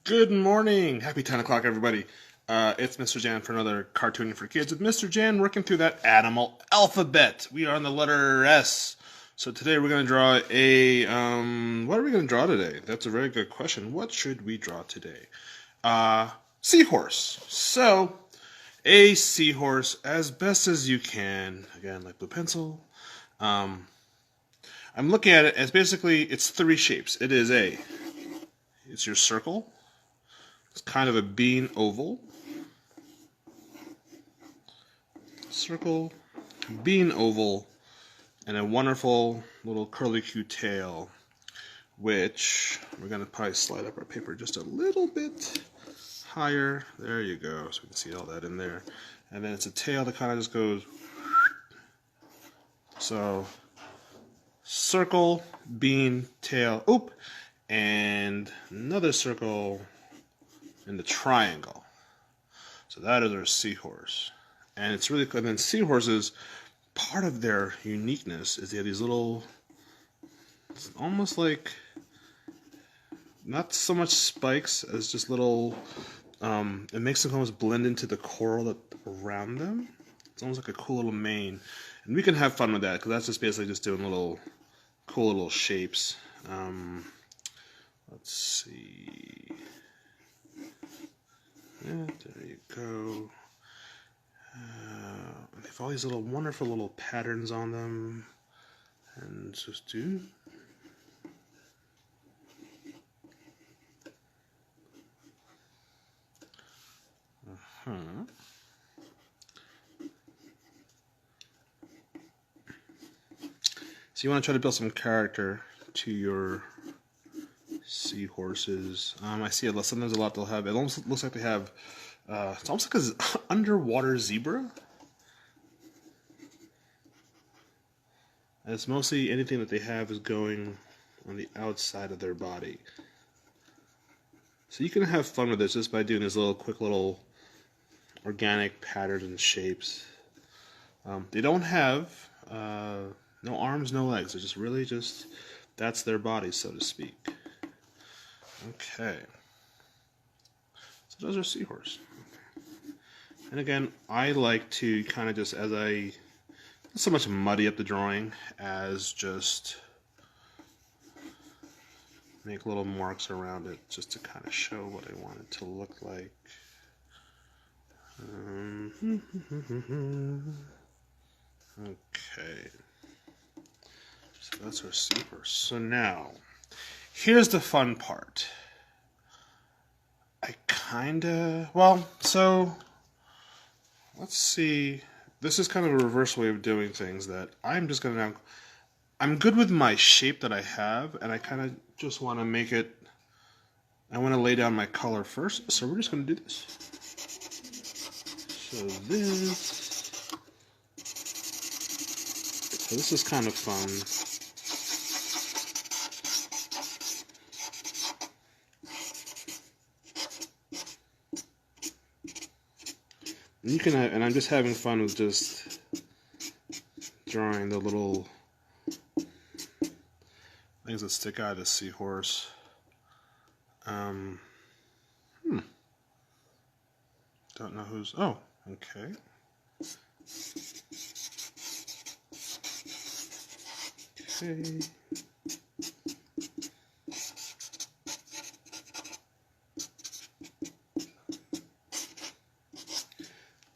Good morning. Happy 10 o'clock, everybody. It's Mr. Jan for another Cartooning for Kids with Mr. Jan working through that animal alphabet. We are on the letter S. So today we're going to draw what are we going to draw today? That's a very good question. What should we draw today? Seahorse. So, a seahorse as best as you can. Again, like blue pencil. I'm looking at it as basically, it's three shapes. It's your circle. It's kind of a bean oval. Circle, bean oval, and a wonderful little curly-Q tail, which we're going to probably slide up our paper just a little bit higher. There you go, so we can see all that in there. And then it's a tail that kind of just goes. So, circle, bean, tail, oop, and another circle in the triangle. So that is our seahorse. And it's really cool. And then seahorses, part of their uniqueness is they have these little, it's almost like, not so much spikes as just little, it makes them almost blend into the coral that around them. It's almost like a cool little mane. And we can have fun with that, because that's just basically just doing little, cool little shapes. Let's see. Yeah, there you go. They have all these little wonderful little patterns on them, and just do. So you want to try to build some character to your seahorses. I see it. Sometimes a lot they'll have. It almost looks like they have. It's almost like an underwater zebra. And it's mostly anything that they have is going on the outside of their body. So you can have fun with this just by doing these little quick little organic patterns and shapes. They don't have no arms, no legs. They're just really just, that's their body, so to speak. Okay. So those are seahorse. And again, I like to kind of just, as I, not so much muddy up the drawing as just make little marks around it just to kind of show what I want it to look like. Okay. So that's our seahorse. So now, here's the fun part. So let's see. This is kind of a reverse way of doing things that I'm just going to now, I'm good with my shape that I have, and I kind of just want to make it, I want to lay down my color first, so we're just going to do this. So this is kind of fun. You can have, and I'm just having fun with just drawing the little things that stick out of the seahorse. Don't know who's. Oh, okay. Okay.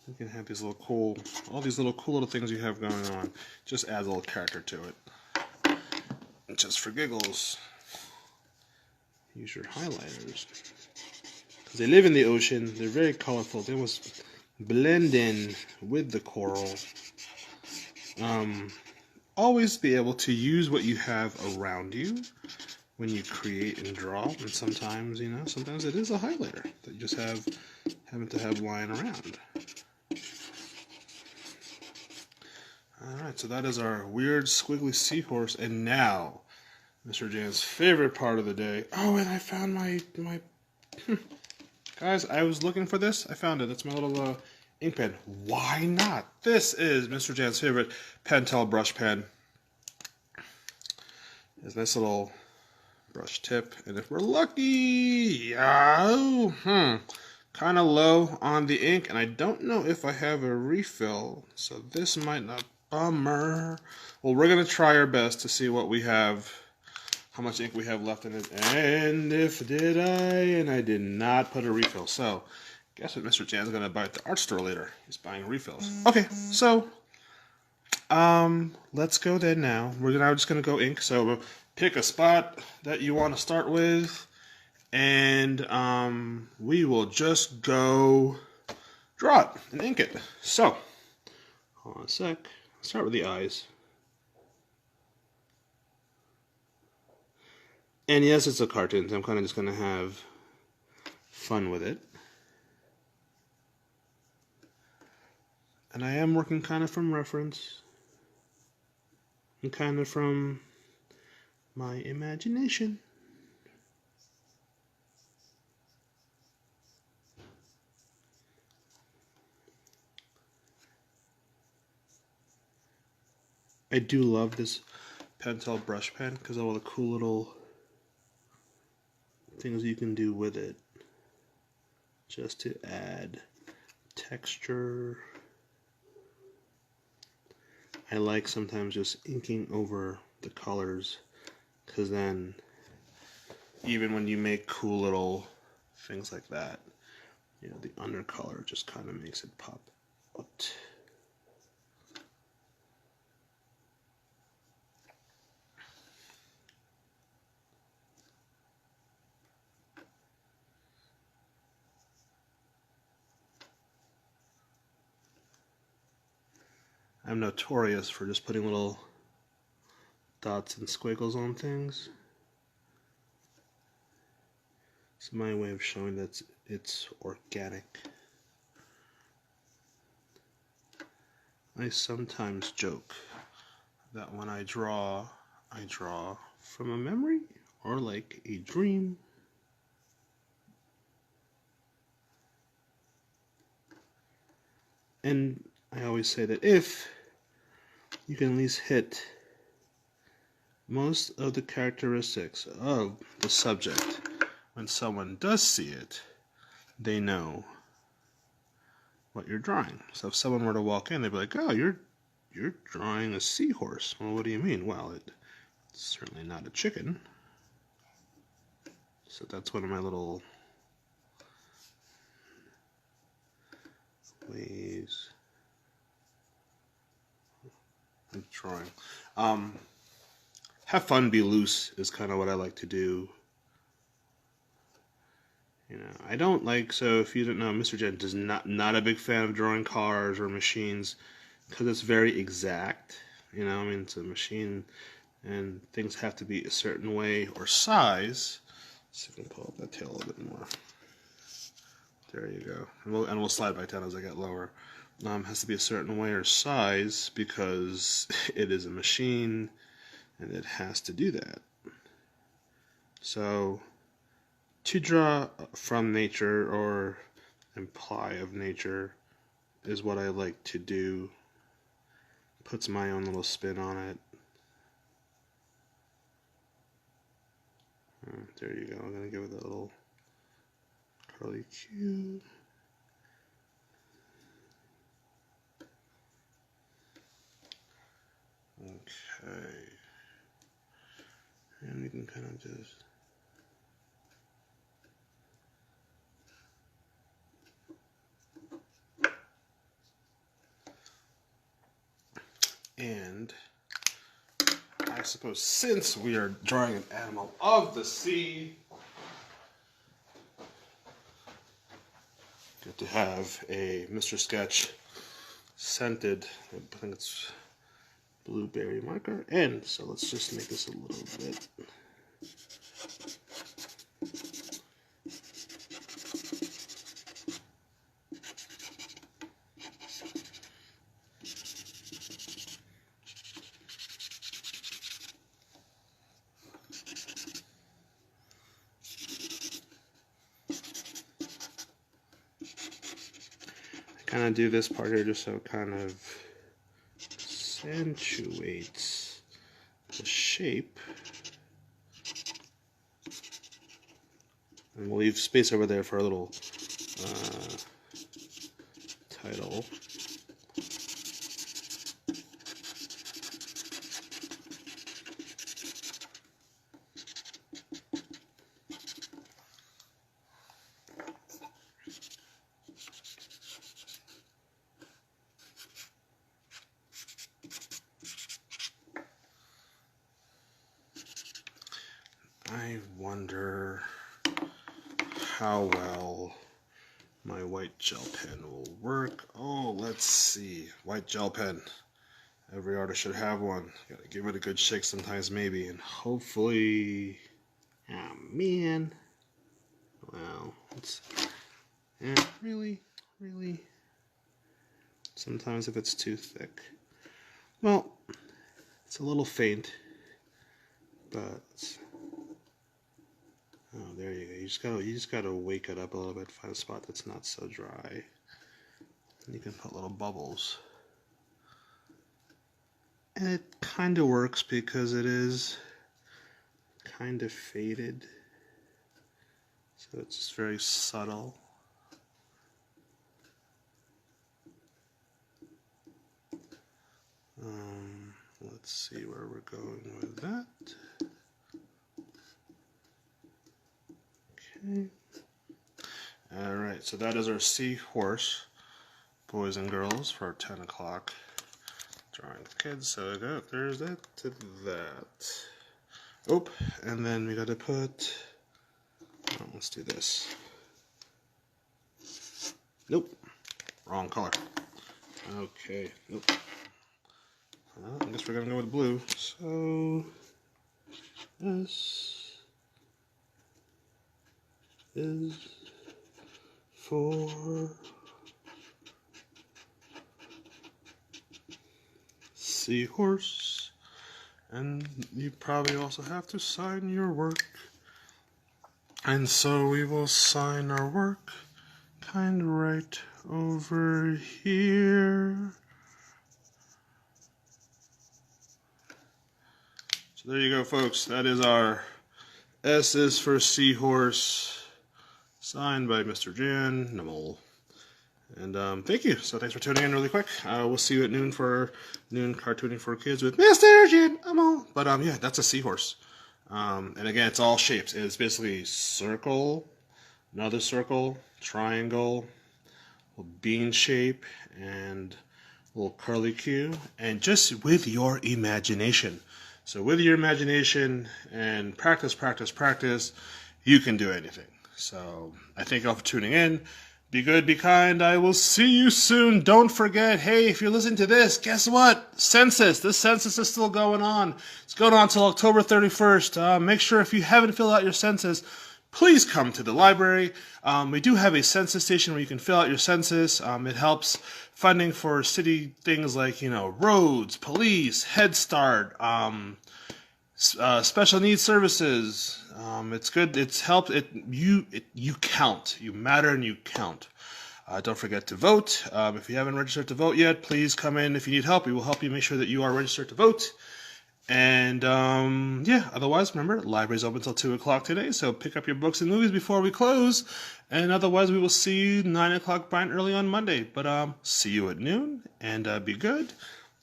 You can have these little cool, all these little cool little things you have going on. Just add a little character to it. And just for giggles, use your highlighters. Because they live in the ocean, they're very colorful. They almost blend in with the coral. Always be able to use what you have around you when you create and draw. And sometimes, sometimes it is a highlighter that you just happen to have lying around. Alright, so that is our weird squiggly seahorse, and now Mr. Jan's favorite part of the day. Oh, and I found my guys, I was looking for this. I found it. It's my little ink pen. Why not? This is Mr. Jan's favorite Pentel brush pen. It's a nice little brush tip. And if we're lucky, kind of low on the ink, and I don't know if I have a refill, so this might not, bummer. Well, we're going to try our best to see what we have, how much ink we have left in it, and if did I did not put a refill. So, guess what Mr. Jan's going to buy at the art store later. He's buying refills. Okay, so, let's go then now. We're now just going to go ink, so pick a spot that you want to start with, and we will just go draw it and ink it. So, hold on a sec. Start with the eyes. And yes, it's a cartoon, so I'm kind of just going to have fun with it. And I am working kind of from reference and kind of from my imagination. I do love this Pentel brush pen because of all the cool little things you can do with it just to add texture. I like sometimes just inking over the colors, because then even when you make cool little things like that, you know, the undercolor just kind of makes it pop out. I'm notorious for just putting little dots and squiggles on things. It's my way of showing that it's organic. I sometimes joke that when I draw from a memory or like a dream. And I always say that if you can at least hit most of the characteristics of the subject, when someone does see it, they know what you're drawing. So if someone were to walk in, they'd be like, "Oh, you're drawing a seahorse." Well, what do you mean? Well, it's certainly not a chicken. So that's one of my little ways of drawing. Have fun, be loose is kind of what I like to do. You know, I don't like, so if you don't know, Mr. Jen is not a big fan of drawing cars or machines because it's very exact. You know, I mean, it's a machine and things have to be a certain way or size. Let's see if I can pull up that tail a little bit more. There you go. And we'll slide back down as I get lower. Has to be a certain way or size because it is a machine and it has to do that. So, to draw from nature or imply of nature is what I like to do. Puts my own little spin on it. There you go. I'm going to give it a little curly Q. Okay. And we can kind of just... And I suppose since we are drawing an animal of the sea, good to have a Mr. Sketch scented, I think it's blueberry marker. And so let's just make this a little bit. Kind of do this part here just so it kind of accentuates the shape. And we'll leave space over there for a little title. I wonder how well my white gel pen will work. Oh, let's see. White gel pen. Every artist should have one. Gotta give it a good shake sometimes, maybe, and hopefully. Oh man. Well, it's really. Sometimes if it's too thick. Well, it's a little faint, but oh, there you go. You just gotta wake it up a little bit. Find a spot that's not so dry. And you can put little bubbles. And it kind of works because it is kind of faded. So it's just very subtle. Let's see where we're going with that. Okay. Alright, so that is our seahorse, boys and girls, for our 10 o'clock drawing with kids. So there's that to that. Oh, and then we gotta put, oh, let's do this. Nope, wrong color. Okay, nope. I guess we're gonna go with blue. So this is for seahorse, and you probably also have to sign your work. And so we will sign our work kind of right over here. So there you go, folks. That is our S is for seahorse, signed by Mr. Jan Nummel. And thank you. So thanks for tuning in really quick. We'll see you at noon for noon cartooning for kids with Mr. Jan Nummel. But yeah, that's a seahorse. And again, it's all shapes. It's basically circle, another circle, triangle, bean shape, and a little curly Q. And just with your imagination. So with your imagination and practice, you can do anything. So I thank you all for tuning in. Be good, be kind. I will see you soon. Don't forget, hey, if you're listening to this, guess what? Census. This census is still going on. It's going on until October 31st. Make sure if you haven't filled out your census, please come to the library. We do have a census station where you can fill out your census. It helps funding for city things like, roads, police, Head Start, special needs services. It's good. It's helped. You count. You matter and you count. Don't forget to vote. If you haven't registered to vote yet, please come in. If you need help, we will help you make sure that you are registered to vote. And yeah, otherwise, remember, the library's open until 2 o'clock today, so pick up your books and movies before we close. And otherwise, we will see you 9 o'clock bright and early on Monday. But see you at noon, and be good.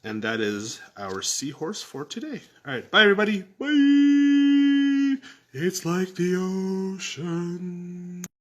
And that is our seahorse for today. All right, bye, everybody. Bye. It's like the ocean.